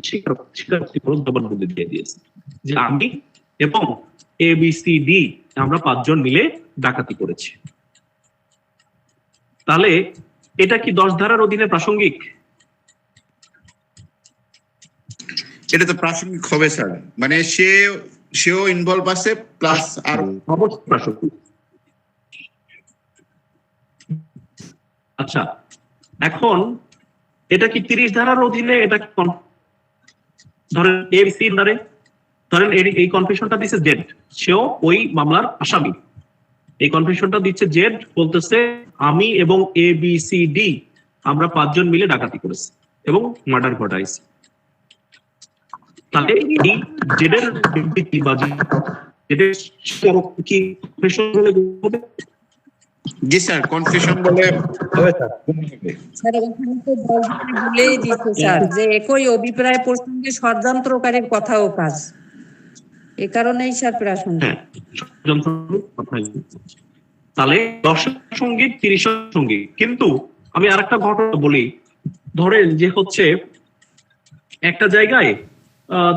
স্বীকারোক্তিমূলক জবানবন্দি দিয়ে দিয়েছে যে আমি এবং ABCD আমরা 5 জন মিলে ডাকাতি করেছি। তাহলে এটা কি 10 ধারার অধীনে প্রাসঙ্গিক? এটা তো প্রাসঙ্গিক হবে স্যার, মানে সেও ইনভলভ আছে প্লাস আর অবশ্যই প্রাসঙ্গিক। আচ্ছা, এখন এটা কি 30 ধারার অধীনে, এটা কি ধরেন ABC ধারে, ধরেন এই কনফেশনটা দিচ্ছে জেড, সেও ওই মামলার আসামি, এই কনফেশনটা দিচ্ছে জেড, বলতেছে আমি এবং ABCD আমরা 5 জন মিলে ডাকাতি করেছি এবং মার্ডার ঘটাইছি। তাহলে এই জেডের বিবৃতি বা জেডের কি কনফেশন বলে হবে? জি স্যার, কনফিউশন বলে হবে স্যার। স্যার ওখানে তো বলেই দিচ্ছে স্যার যে একই অভিপ্রায় প্রসঙ্গে ষড়যন্ত্রকারীর কথা ও কাজ, এ কারণেই স্যার প্রাসঙ্গিক। হ্যাঁ, তাহলে 10 সঙ্গীত 30 সঙ্গীত। কিন্তু আমি আরেকটা ঘটনা বলি, ধরেন যে হচ্ছে একটা জায়গায়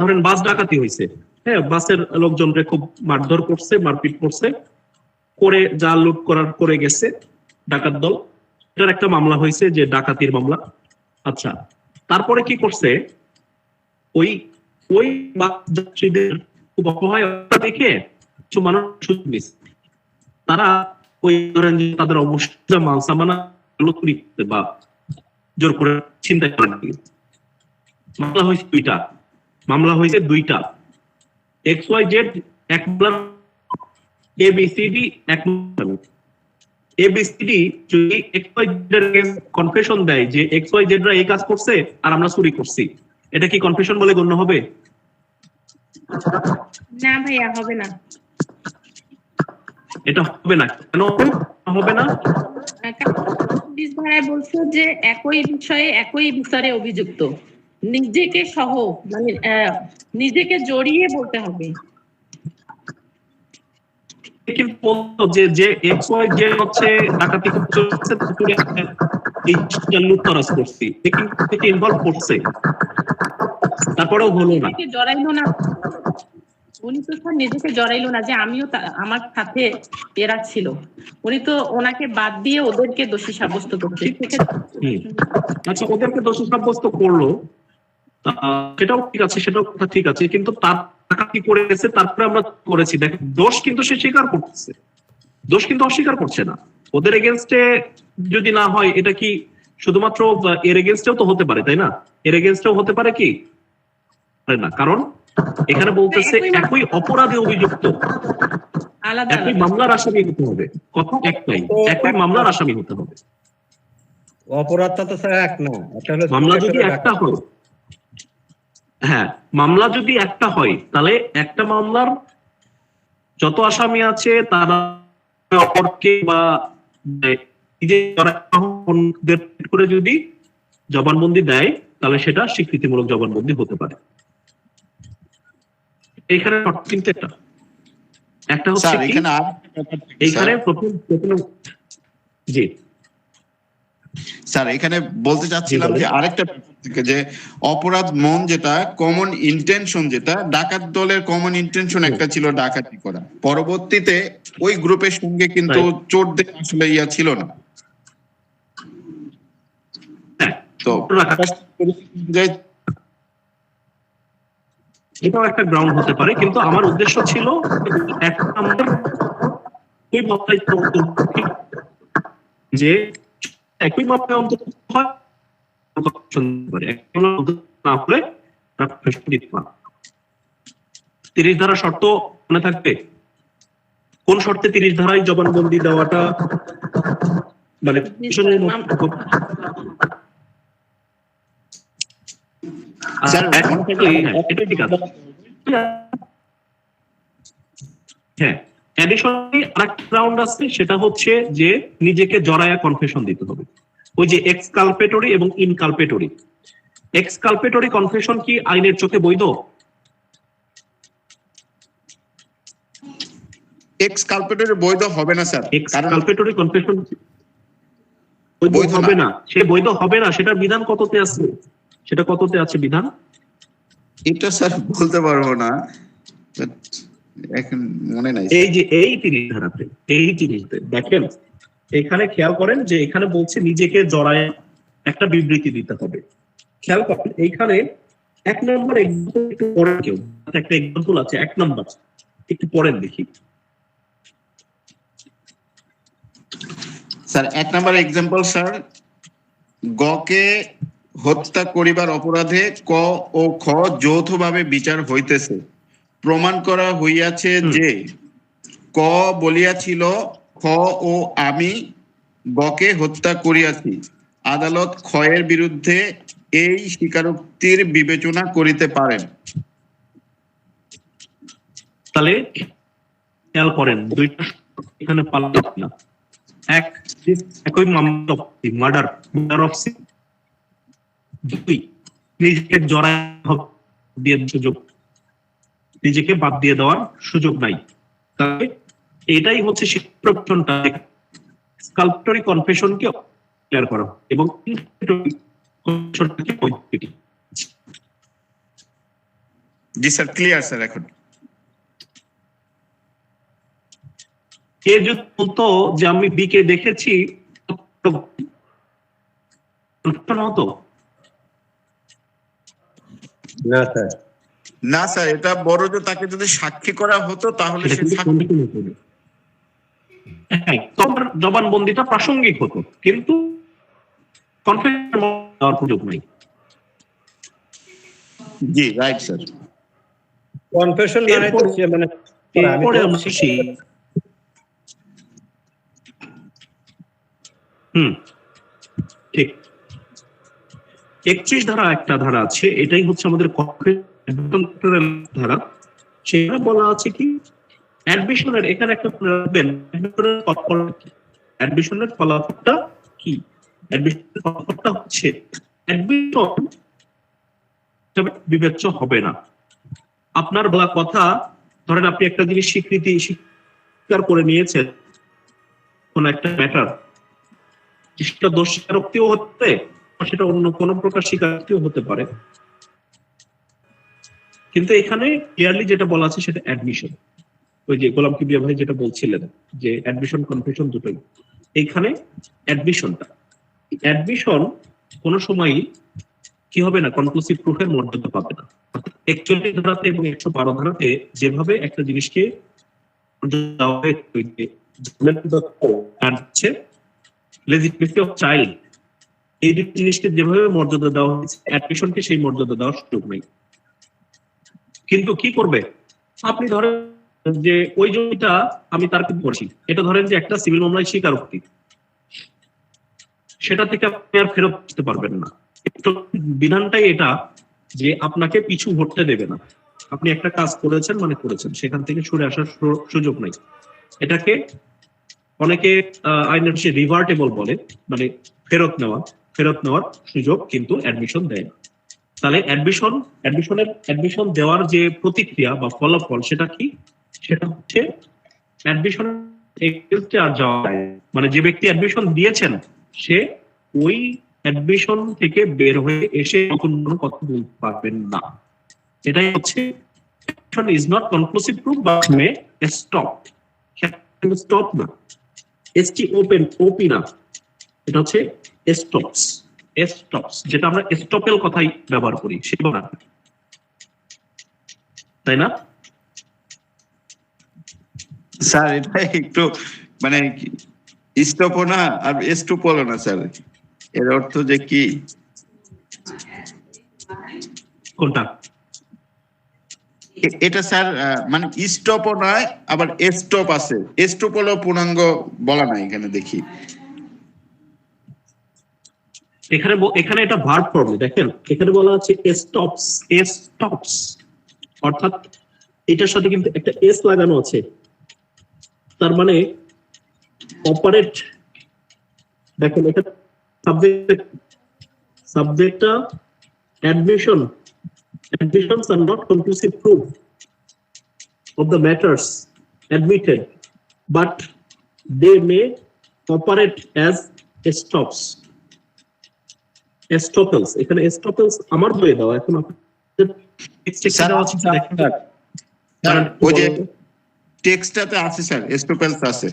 ধরেন বাস ডাকাতি হয়েছে, হ্যাঁ, বাসের লোকজনকে খুব মারধর করছে, মারপিট করছে, করে যা লুট করার করে গেছে ডাকাত দল, এটার একটা মামলা হয়েছে যে ডাকাতির মামলা। আচ্ছা, তারপরে কি করছে, ওই ওই যাত্রীদের খুব অপহায়তা দেখে কিছু মানুষ তারা ওই ধরেন যে তাদের অবশ্যই মাল সামানা চুরি করতে বা জোর করে ছিনতাই করার দিকে মামলা হয়েছে দুইটা, XYZ এক মামলা, ABCD এক মামলা। ABCD যদি XYZ এর কনফেশন দেয় যে XYZ রা এই কাজ করছে আর আমরা চুরি করছি, এটা কি কনফেশন বলে গণ্য হবে? না ভাইয়া, হবে না। এটা হবে না, কেন হবে না? 20 ধারায় বলছো যে একই বিষয়ে একই বিচারে অভিযুক্ত, নিজেকে সহ মানে নিজেকে জড়িয়ে বলতে হবে। কিন্তু বলতো যে এক্স ওয়াই যে হচ্ছে ডাকাতি করছে তারপরে এই লুটতরাজ করছি থেকে ইনভলভ করছে, তারপরেও হলো না। নিজেকে জড়াইলো না, উনি তো স্যার নিজেকে জড়াইলো না যে আমিও আমার সাথে এরা ছিল, উনি তো ওনাকে বাদ দিয়ে ওদেরকে দোষী সাব্যস্ত করছে। আচ্ছা, ওদেরকে দোষী সাব্যস্ত করলো, সেটাও ঠিক আছে, সেটাও কথা ঠিক আছে, কিন্তু তার কি করেছে তারপরে আমরা করেছি দেখ, দোষ কিন্তু সে স্বীকার করতেছে, দোষ কিন্তু অস্বীকার করছে না। ওদের এগেনস্টে যদি না হয়, এটা কি শুধুমাত্র এর এগেনস্টেও তো হতে পারে, তাই না? এর এগেনস্টেও হতে পারে কি না, কারণ এখানে বলতেছে একই অপরাধে অভিযুক্ত, আলাদা একই মামলার আসামি হতে হবে, কথা একটাই, একই মামলার আসামি হতে হবে। অপরাধটা তো স্যার এক না, মামলা যদি একটা হয়, হ্যাঁ মামলা যদি একটা হয়, তাহলে একটা মামলার যত আসামি আছে তারা অপরকে বা করে যদি জবানবন্দি দেয়, তাহলে সেটা স্বীকৃতিমূলক জবানবন্দি হতে পারে। এইখানে কিন্তু একটা হচ্ছে স্যার এখানে এইখানে প্রথম জি স্যার এখানে বলতে চাচ্ছিলাম যে আরেকটা থেকে যে অপরাধ মন, যেটা কমন ইন্টেনশন, যেটা ডাকাত দলের কমন ইন্টেনশন একটা ছিল ডাকাতি করা, পরবর্তীতে ওই গ্রুপের সঙ্গে কিন্তু চোরদের আসলে ইয়া ছিল না। তো এটাও একটা গ্রাউন্ড হতে পারে, কিন্তু আমার উদ্দেশ্য ছিল যে একই মাপে অন্তত হয় না হলে 30 ধারা শর্ত মনে থাকবে, কোন শর্তে 30 ধারায় জবানবন্দি দেওয়াটা মানে হ্যাঁ, অ্যাডিশনালি আরেকটা গ্রাউন্ড আছে, সেটা হচ্ছে যে নিজেকে জড়ায়া কনফেশন দিতে হবে। ওই যে এক্সকালপেটরি এবং ইনকালপেটরি। এক্সকালপেটরি কনফেশন কি আইনের চোখে বৈধ? এক্সকালপেটরি বৈধ হবে না স্যার, এক্সকালপেটরি কনফেশন বৈধ হবে না, সে বৈধ হবে না। সেটার বিধান কততে আছে? সেটা কততে আছে বিধান? এটা স্যার বলতে পারবো না, এখন মনে নাই। এই যে এই 30 ধারাতে, এই 30তে দেখেন, এখানে খেয়াল করেন যে এখানে বলছে নিজেকে জড়ায় একটা বিবৃতি দিতে হবে। খেয়াল করেন এইখানে 1 নম্বর এক্সাম্পল একটু পড়েন, কেউ একটা এক্সাম্পল আছে 1 নম্বর, একটু পড়েন দেখি। স্যার 1 নম্বর এক্সাম্পল স্যার, গকে হত্যা করিবার অপরাধে ক ও খ যৌথভাবে বিচার হইতেছে, প্রমাণ করা হইয়াছে যে ক বলিয়াছিল খ ও আমি গকে হত্যা করিয়াছি, আদালত ক্ষয়ের বিরুদ্ধে এই স্বীকারোক্তির বিবেচনা করিতে পারেন। তাহলে খেয়াল করেন দুইটা এখানে পাল্লা না, একই মামলা মার্ডার অফ সিন, দুই নিজেকে জড়ায় দিয়ে সুযোগ, নিজেকে বাদ দিয়ে দেওয়ার সুযোগ নাই। তাহলে এটাই হচ্ছে শিক্ষণটা, স্কালপটরি কনফেশনকে ক্লিয়ার করা এবং জি স্যার, ক্লিয়ার স্যার। এখন কে যদি বলতো যে আমি বি কে দেখেছি, হতো না স্যার, না স্যার, এটা বড় যে তাকে যদি সাক্ষী করা হতো তাহলে সে জবানবন্দিটা প্রাসঙ্গিক হতো, কিন্তু কনফেশন দেওয়ার সুযোগ নেই। জি রাইট স্যার। কনফেশন মানে তো মানে এরপরে আমরা আসি, ঠিক 31 ধারা একটা ধারা আছে, এটাই হচ্ছে আমাদের ধারা। সেখানে বলা আছে কি অ্যাডমিশনের, এখানে একটা অ্যাডমিশনের ফলাফলটা কি? অ্যাডমিশনের ফলাফলটা হচ্ছে অ্যাডমিশন হিসেবে বিবেচ্য হবে না। আপনার বলা কথা, ধরেন আপনি একটা জিনিস স্বীকার করে নিয়েছেন, কোন একটা ম্যাটার, সেটা দোষ স্বীকারোক্তিও হতে, সেটা অন্য কোনো প্রকার স্বীকারোক্তিও হতে পারে। কিন্তু এখানে ক্লিয়ারলি যেটা বলা আছে সেটা অ্যাডমিশন। ওই যে গোলাম কিবরিয়া ভাই যেটা বলছিলেন যে অ্যাডমিশন কনফেশন দুটোই, এইখানে অ্যাডমিশন কোনো সময়ই কি হবে না, কনক্লুসিভ প্রুফের মর্যাদা পাবে না। 41 ধারাতে এবং 112 ধারাতে যেভাবে একটা জিনিসকে দেওয়া হয়েছে লেজিটিমেসি অফ চাইল্ড, এই দুটি জিনিসকে যেভাবে মর্যাদা দেওয়া হয়েছে, অ্যাডমিশনকে সেই মর্যাদা দেওয়ার সুযোগ নেই। কিন্তু কি করবে, আপনি ধরেন যে ওই জমিটা আমি তার কিন্তু করছি, এটা ধরেন যে একটা সিভিল মামলায় স্বীকারোক্তি, সেটা থেকে আপনি আর ফেরত আসতে পারবেন না। বিধানটাই এটা যে আপনাকে পিছু হটতে দেবে না। আপনি একটা কাজ করেছেন মানে করেছেন, সেখান থেকে সরে আসার সুযোগ নাই। এটাকে অনেকে আইনের সে রিভার্টেবল বলে, মানে ফেরত নেওয়ার সুযোগ কিন্তু অ্যাডমিশন দেয় না। তাহলে অ্যাডমিশন দেওয়ার যে প্রতিক্রিয়া বা ফলাফল সেটা কি, সেটা হচ্ছে অ্যাডমিশন আর যাওয়া যায়, মানে যে ব্যক্তি অ্যাডমিশন দিয়েছেন সে ওই অ্যাডমিশন থেকে বের হয়ে এসে নতুন কোনো কথা বলতে পারবেন না। এটাই হচ্ছে ইজ নট কনক্লুসিভ প্রুফ বা মে স্টপ না, এসটি ওপেন ওপি না, এটা হচ্ছে স্টপস, যেটা আমরা স্টপেল কথাই ব্যবহার করি সেটা, তাই না স্যার? এটা একটু মানে স্টপও না আর স্টপও না স্যার, এর অর্থ যে কি? কোনটা? এটা স্যার মানে স্টপও নয়, আবার স্টপ আছে, স্টপ হলো পূর্ণাঙ্গ বলা নাই এখানে দেখি। এখানে এটা ভার্ব ফর্মে দেখেন, এখানে বলা আছে স্টপস, অর্থাৎ এটার সাথে কিন্তু একটা এস লাগানো আছে, তার মানে অপারেট। দেখেন এখানে সাবজেক্টটা admissions are not conclusive proof of the matters admitted, but they may operate as estoppels. এখানে estoppels আমার বইয়ে দেওয়া, এখন ওই যে টেক্সটটাতে আছে স্যার, এস্টোপেলস আছে।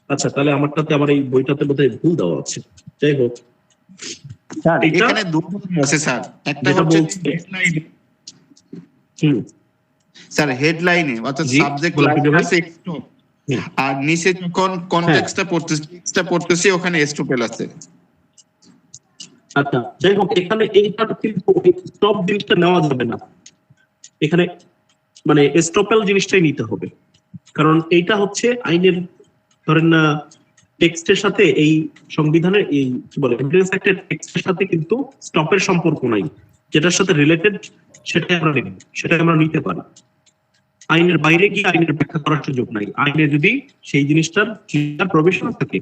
আচ্ছা, তাহলে আমারটাতে, আমার এই বইটাতে বোধহয় ভুল দেওয়া আছে। যাই হোক, স্যার এখানে দুটো আছে স্যার, একটা হচ্ছে হেডলাইনে, স্যার হেডলাইনে অর্থাৎ সাবজেক্ট লাইন আছে স্টপ, আর নিচে যখন কনটেক্সটটা পড়তেছি ওখানে এস্টোপেল আছে। আচ্ছা, যাই হোক, এখানে এইটা কিন্তু স্টপ জিনিসটা নেওয়া যাবে না, এখানে মানে স্টপেল জিনিসটাই নিতে হবে, কারণ এইটা হচ্ছে আইনের, ধরেন টেক্সটের সাথে, এই সংবিধানের এই কি বলে এভিডেন্স অ্যাক্টের টেক্সটের সাথে কিন্তু স্টপের সম্পর্ক নাই, যেটার সাথে রিলেটেড সেটাই আমরা নিতে পারি। আইনের বাইরে গিয়ে আইনের ব্যাখ্যা করার সুযোগ নাই। আইনে যদি সেই জিনিসটার প্রভিশন থাকে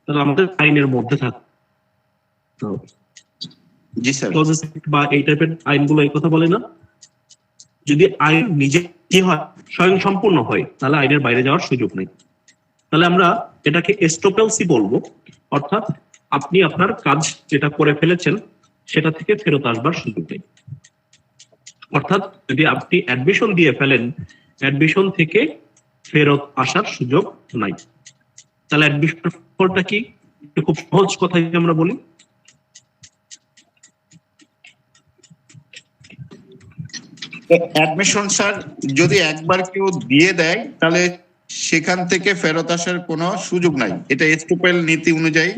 তাহলে আমাদের আইনের মধ্যে থাকতে হবে। জি স্যার। বা এই টাইপের আইনগুলো এই কথা বলে না, যদি আইন নিজে কি হয়, স্বয়ং সম্পূর্ণ হয়, তাহলে আইনের বাইরে যাওয়ার সুযোগ নেই। তাহলে আমরা এটাকে এস্টোপেলসি বলবো, অর্থাৎ আপনি আপনার কাজ যেটা করে ফেলেছেন সেটা থেকে ফেরত আসবার সুযোগ নেই। অর্থাৎ যদি আপনি অ্যাডমিশন দিয়ে ফেলেন, অ্যাডমিশন থেকে ফেরত আসার সুযোগ নাই। তাহলে অ্যাডমিশন ফলটা কি, খুব সহজ কথাই আমরা বলি, অ্যাডমিশন স্যার যদি একবার কেউ দিয়ে দেয় তাহলে সেখান থেকে ফেরত আসার কোনো সুযোগ নাই, এটা এস্টোপেল নীতি অনুযায়ী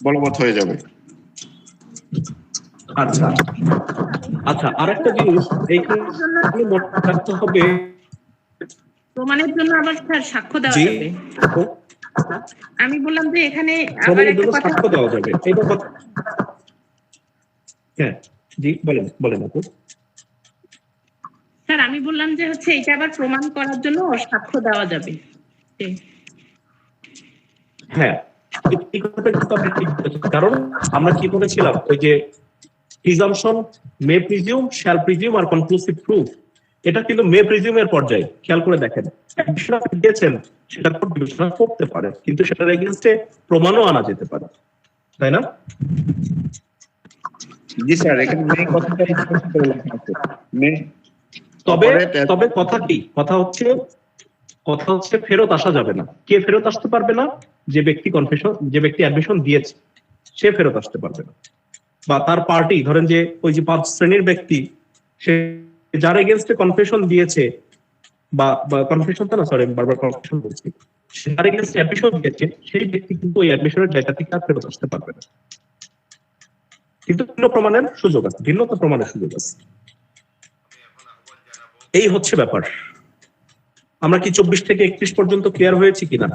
বলবৎ হয়ে যাবে। আচ্ছা আচ্ছা, আরেকটা জিনিস এইখানে মনে রাখতে হবে, প্রমাণের জন্য আবার স্যার সাক্ষ্য দেওয়া জি যাবে। আমি বললাম যে এখানে আবার প্রমাণের একটা জন্য কথা, সাক্ষ্য দেওয়া যাবে, এটা কথা। হ্যাঁ জি, বলেন আপু। স্যার আমি বললাম যে হচ্ছে এটা আবার প্রমাণ করার জন্য সাক্ষ্য দেওয়া যাবে। হ্যাঁ, এই কথাটা কিন্তু আপনি ঠিক বলেছেন। কারণ আমরা কি বলেছিলাম, ওই যে প্রিজাম্পশন, মে প্রিজিউম, শ্যাল প্রিজিউম আর কনক্লুসিভ প্রুফ, এটা কিন্তু মে প্রিজিউমের পর্যায়ে। খেয়াল করে দেখেন, বিষয় আপনি দিয়েছেন সেটা কোর্ট বিবেচনা করতে পারে, কিন্তু সেটার এগেইনস্টে প্রমাণও আনা যেতে পারে, তাই না? জি স্যার, এখানে মেন কথাটা স্পষ্ট করে লেখা আছে। তবে তবে কথা কি, কথা হচ্ছে ফেরত আসা যাবে না। কে ফেরত আসতে পারবে না? যে ব্যক্তি অ্যাডমিশন দিয়েছে সে ফেরত আসতে পারবে না, বা তার পার্টি, ধরেন যে ওই যে 5 শ্রেণীর ব্যক্তি, সে যার এগেইনস্টে কনফেশন দিয়েছে বা কনফেশন তো না, সরি বারবার কনফেশন বলছি, যার এগেইনস্টে অ্যাডমিশন দিয়েছে সেই ব্যক্তি কিন্তু ওই অ্যাডমিশনের জায়গা থেকে আর ফেরত আসতে পারবে না। কিন্তু ভিন্নতা প্রমাণের সুযোগ আছে। এই হচ্ছে ব্যাপার। আমরা কি 24 থেকে 31 পর্যন্ত ক্লিয়ার হয়েছি কিনা?